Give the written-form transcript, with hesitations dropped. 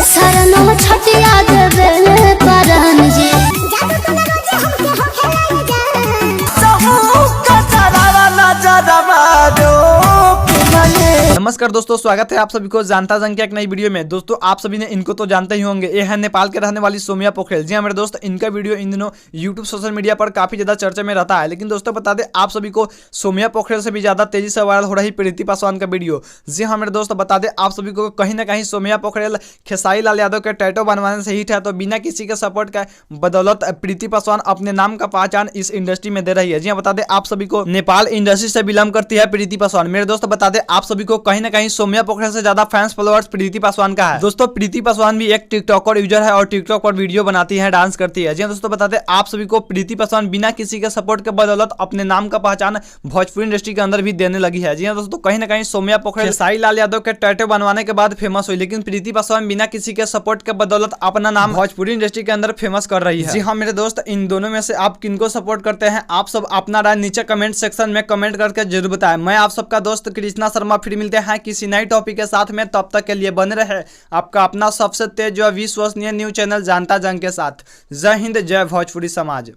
शरणों छटिया देवे परान जी। नमस्कार दोस्तों, स्वागत है आप सभी को जानता जंग के एक नई वीडियो में। दोस्तों आप सभी ने इनको तो जानते ही होंगे, ये है नेपाल के रहने वाली सोम्या पोखरेल। जी हाँ मेरे दोस्त, इनका वीडियो इन दिनों यूट्यूब सोशल मीडिया पर काफी ज्यादा चर्चा में रहता है। लेकिन दोस्तों बता दें आप सभी को, सोम्या पोखरेल से भी ज्यादा तेजी से वायरल हो रही प्रीति पासवान का वीडियो। जी हाँ मेरे दोस्त, बता दें आप सभी को, कहीं ना कहीं सोम्या पोखरेल खेसारी लाल यादव के टैटो बनवाने से हिट है, तो बिना किसी के सपोर्ट का बदौलत प्रीति पासवान अपने नाम का पहचान इस इंडस्ट्री में दे रही है। जी हाँ बता दें आप सभी को, नेपाल इंडस्ट्री से बिलोंग करती है प्रीति पासवान। मेरे दोस्त बता दें आप सभी को, कहीं ना कहीं सोम्या पोखरेल से ज्यादा फैंस फॉलोअर्स प्रीति पासवान का है। दोस्तों प्रीति पासवान भी एक टिकटॉकर यूजर है और टिकटॉक पर वीडियो बनाती है, डांस करती है। जी हाँ दोस्तों बता दें आप सभी को, प्रीति पासवान बिना किसी के सपोर्ट के बदौलत अपने नाम का पहचान भोजपुरी इंडस्ट्री के अंदर भी देने लगी है। जी हाँ दोस्तों, कहीं ना कहीं सोम्या पोखरेल खेसारी लाल यादव के टैटू बनवाने के बाद फेमस हुई, लेकिन प्रीति पासवान बिना किसी के सपोर्ट के बदौलत अपना नाम भोजपुरी इंडस्ट्री के अंदर फेमस कर रही है। जी हाँ मेरे दोस्त, इन दोनों में से आप किनको सपोर्ट करते हैं, आप सब अपना राय नीचे कमेंट सेक्शन में कमेंट करके जरूर बताएं। मैं आप सबका दोस्त कृष्णा शर्मा, फिर मिलते हैं किसी नई टॉपिक के साथ में। तब तक के लिए बने रहे आपका अपना सबसे तेज और विश्वसनीय न्यूज चैनल जानता जंग के साथ। जय हिंद, जय भोजपुरी समाज।